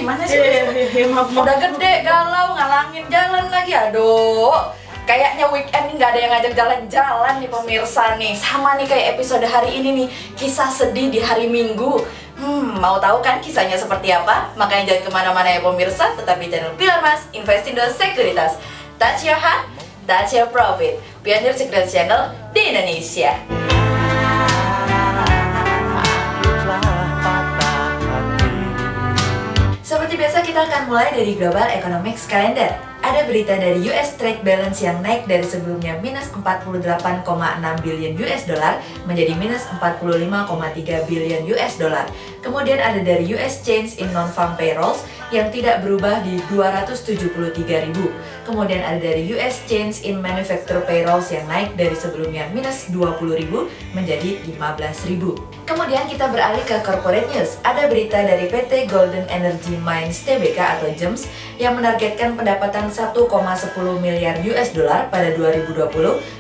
gimana sih? Maaf. Udah gede, galau, ngalangin jalan lagi. Aduh, kayaknya weekend nih nggak ada yang ngajak jalan-jalan nih pemirsa nih. Sama nih kayak episode hari ini nih, kisah sedih di hari Minggu. Mau tahu kan kisahnya seperti apa? Makanya jangan kemana-mana ya pemirsa, tetap di channel Pilar Mas, Investindo Sekuritas. Touch your heart, touch your profit. Pionir Sekuritas Channel di Indonesia. Seperti biasa kita akan mulai dari Global Economics Calendar. Ada berita dari US Trade Balance yang naik dari sebelumnya minus 48,6 billion US dollar menjadi minus 45,3 billion US dollar. Kemudian ada dari US Change in Non-Farm Payrolls yang tidak berubah di 273.000. Kemudian ada dari US Change in Manufacturer Payrolls yang naik dari sebelumnya minus 20.000 menjadi 15.000. Kemudian kita beralih ke corporate news. Ada berita dari PT Golden Energy Mines Tbk atau GEMS yang menargetkan pendapatan 1,10 miliar US dollar pada 2020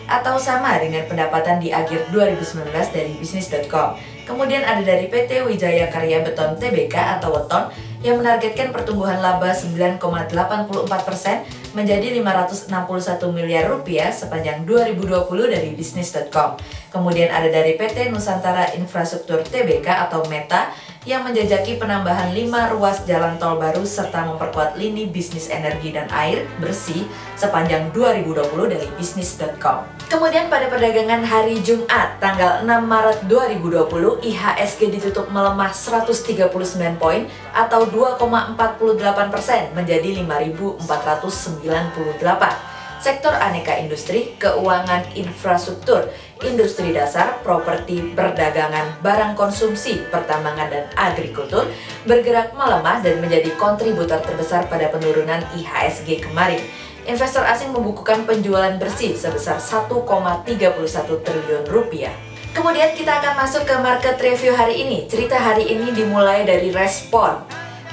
atau sama dengan pendapatan di akhir 2019 dari bisnis.com. Kemudian ada dari PT Wijaya Karya Beton Tbk atau Weton yang menargetkan pertumbuhan laba 9,84% menjadi 561 miliar rupiah sepanjang 2020 dari bisnis.com. Kemudian ada dari PT Nusantara Infrastruktur Tbk atau Meta yang menjajaki penambahan 5 ruas jalan tol baru serta memperkuat lini bisnis energi dan air bersih sepanjang 2020 dari bisnis.com. Kemudian pada perdagangan hari Jumat tanggal 6 Maret 2020, IHSG ditutup melemah 139 poin atau 2,48% menjadi 5.498. Sektor aneka industri, keuangan, infrastruktur, industri dasar, properti, perdagangan, barang konsumsi, pertambangan, dan agrikultur bergerak melemah dan menjadi kontributor terbesar pada penurunan IHSG kemarin. Investor asing membukukan penjualan bersih sebesar 1,31 triliun rupiah. Kemudian kita akan masuk ke market review hari ini. Cerita hari ini dimulai dari respon.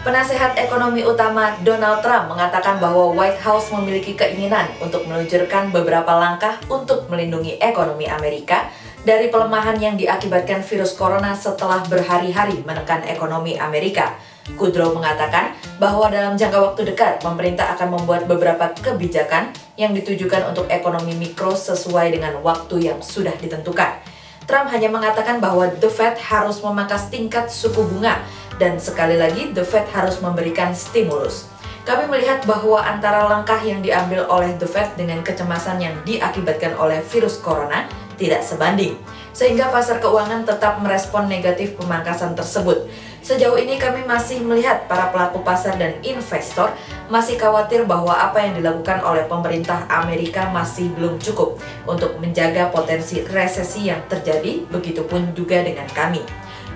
Penasehat ekonomi utama Donald Trump mengatakan bahwa White House memiliki keinginan untuk meluncurkan beberapa langkah untuk melindungi ekonomi Amerika dari pelemahan yang diakibatkan virus corona setelah berhari-hari menekan ekonomi Amerika. Kudrow mengatakan bahwa dalam jangka waktu dekat, pemerintah akan membuat beberapa kebijakan yang ditujukan untuk ekonomi mikro sesuai dengan waktu yang sudah ditentukan. Trump hanya mengatakan bahwa The Fed harus memangkas tingkat suku bunga dan sekali lagi The Fed harus memberikan stimulus. Kami melihat bahwa antara langkah yang diambil oleh The Fed dengan kecemasan yang diakibatkan oleh virus corona tidak sebanding, sehingga pasar keuangan tetap merespon negatif pemangkasan tersebut. Sejauh ini kami masih melihat para pelaku pasar dan investor masih khawatir bahwa apa yang dilakukan oleh pemerintah Amerika masih belum cukup untuk menjaga potensi resesi yang terjadi, begitupun juga dengan kami.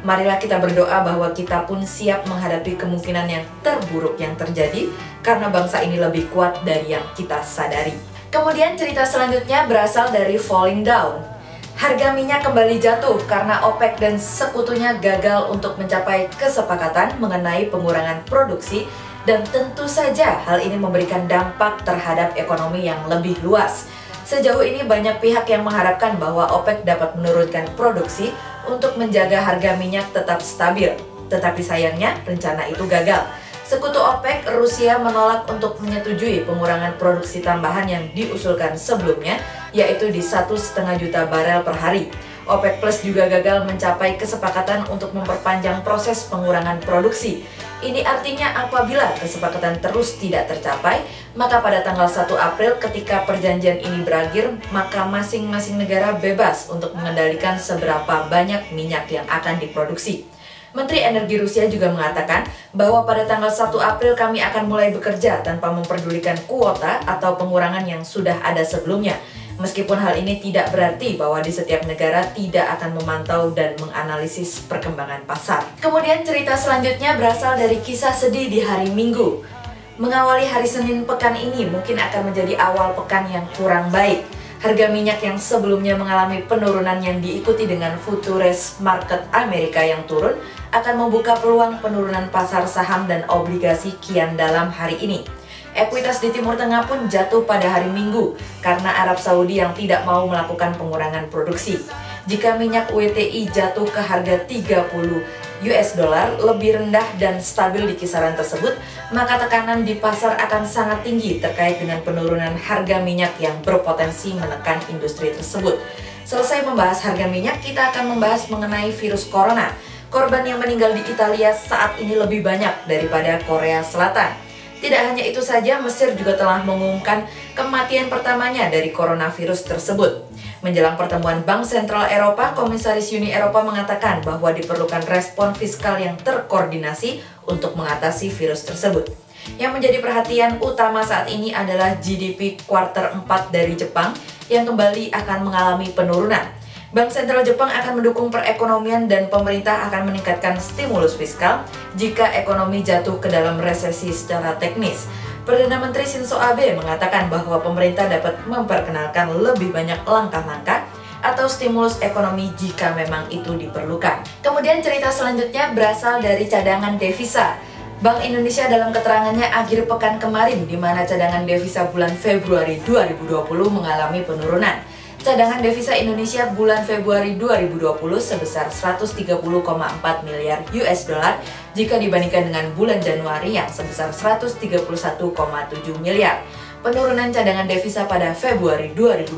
Marilah kita berdoa bahwa kita pun siap menghadapi kemungkinan yang terburuk yang terjadi karena bangsa ini lebih kuat dari yang kita sadari. Kemudian cerita selanjutnya berasal dari Falling Down. Harga minyak kembali jatuh karena OPEC dan sekutunya gagal untuk mencapai kesepakatan mengenai pengurangan produksi dan tentu saja hal ini memberikan dampak terhadap ekonomi yang lebih luas. Sejauh ini banyak pihak yang mengharapkan bahwa OPEC dapat menurunkan produksi untuk menjaga harga minyak tetap stabil. Tetapi sayangnya rencana itu gagal. Sekutu OPEC, Rusia menolak untuk menyetujui pengurangan produksi tambahan yang diusulkan sebelumnya, yaitu di 1,5 juta barel per hari. OPEC Plus juga gagal mencapai kesepakatan untuk memperpanjang proses pengurangan produksi. Ini artinya apabila kesepakatan terus tidak tercapai, maka pada tanggal 1 April ketika perjanjian ini berakhir, maka masing-masing negara bebas untuk mengendalikan seberapa banyak minyak yang akan diproduksi. Menteri Energi Rusia juga mengatakan bahwa pada tanggal 1 April kami akan mulai bekerja tanpa memperdulikan kuota atau pengurangan yang sudah ada sebelumnya. Meskipun hal ini tidak berarti bahwa di setiap negara tidak akan memantau dan menganalisis perkembangan pasar. Kemudian cerita selanjutnya berasal dari kisah sedih di hari Minggu. Mengawali hari Senin pekan ini mungkin akan menjadi awal pekan yang kurang baik. Harga minyak yang sebelumnya mengalami penurunan yang diikuti dengan futures market Amerika yang turun akan membuka peluang penurunan pasar saham dan obligasi kian dalam hari ini. Ekuitas di Timur Tengah pun jatuh pada hari Minggu karena Arab Saudi yang tidak mau melakukan pengurangan produksi. Jika minyak WTI jatuh ke harga 30 US dollar lebih rendah dan stabil di kisaran tersebut, maka tekanan di pasar akan sangat tinggi terkait dengan penurunan harga minyak yang berpotensi menekan industri tersebut. Selesai membahas harga minyak, kita akan membahas mengenai virus corona. Korban yang meninggal di Italia saat ini lebih banyak daripada Korea Selatan. Tidak hanya itu saja, Mesir juga telah mengumumkan kematian pertamanya dari coronavirus tersebut. Menjelang pertemuan Bank Sentral Eropa, Komisaris Uni Eropa mengatakan bahwa diperlukan respon fiskal yang terkoordinasi untuk mengatasi virus tersebut. Yang menjadi perhatian utama saat ini adalah GDP kuartal 4 dari Jepang yang kembali akan mengalami penurunan. Bank Sentral Jepang akan mendukung perekonomian dan pemerintah akan meningkatkan stimulus fiskal jika ekonomi jatuh ke dalam resesi secara teknis. Perdana Menteri Shinzo Abe mengatakan bahwa pemerintah dapat memperkenalkan lebih banyak langkah-langkah atau stimulus ekonomi jika memang itu diperlukan. Kemudian cerita selanjutnya berasal dari cadangan devisa. Bank Indonesia dalam keterangannya akhir pekan kemarin di mana cadangan devisa bulan Februari 2020 mengalami penurunan. Cadangan devisa Indonesia bulan Februari 2020 sebesar 130,4 miliar US dollar jika dibandingkan dengan bulan Januari yang sebesar 131,7 miliar. Penurunan cadangan devisa pada Februari 2020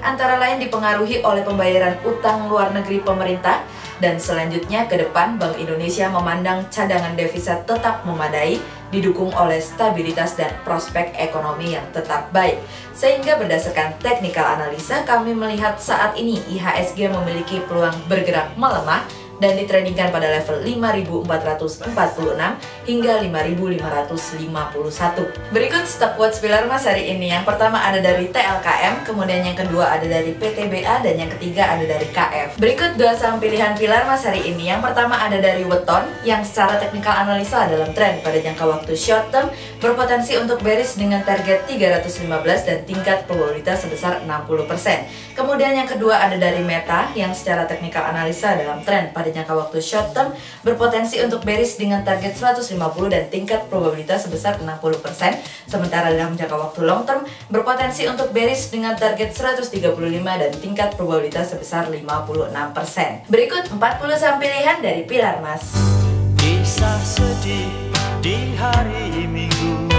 antara lain dipengaruhi oleh pembayaran utang luar negeri pemerintah, dan selanjutnya ke depan Bank Indonesia memandang cadangan devisa tetap memadai, didukung oleh stabilitas dan prospek ekonomi yang tetap baik. Sehingga berdasarkan technical analisa, kami melihat saat ini IHSG memiliki peluang bergerak melemah dan ditradingkan pada level 5.446 hingga 5.551. Berikut stock watch Pilar Mas hari ini. Yang pertama ada dari TLKM, kemudian yang kedua ada dari PTBA, dan yang ketiga ada dari KF. Berikut dua saham pilihan Pilar Mas hari ini. Yang pertama ada dari Weton, yang secara teknikal analisa dalam tren pada jangka waktu short term berpotensi untuk bearish dengan target 315 dan tingkat probabilitas sebesar 60%. Kemudian yang kedua ada dari Meta, yang secara teknikal analisa dalam tren pada jangka waktu short term berpotensi untuk bearish dengan target 150 dan tingkat probabilitas sebesar 60%. Sementara dalam jangka waktu long term berpotensi untuk bearish dengan target 135 dan tingkat probabilitas sebesar 56%. Berikut 40 saham pilihan dari Pilar Mas. Kisah sedih di hari Minggu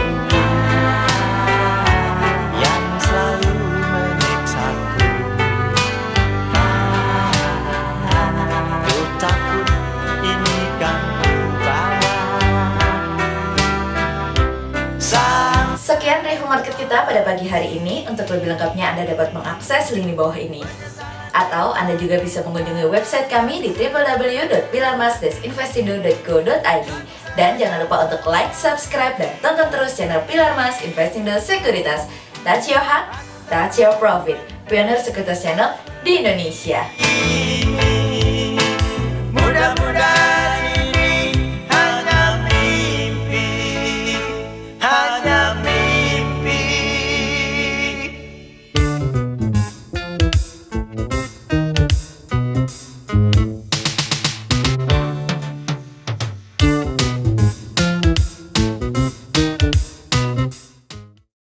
yang selalu menyiksaku. Ku takut ini kan budaya. Sekian review market kita pada pagi hari ini. Untuk lebih lengkapnya Anda dapat mengakses link di bawah ini. Atau Anda juga bisa mengunjungi website kami di www.pilarmas-investindo.co.id. Dan jangan lupa untuk like, subscribe, dan tonton terus channel Pilar Mas Investindo Sekuritas. Touch your heart, touch your profit. Pioneer Sekuritas Channel di Indonesia.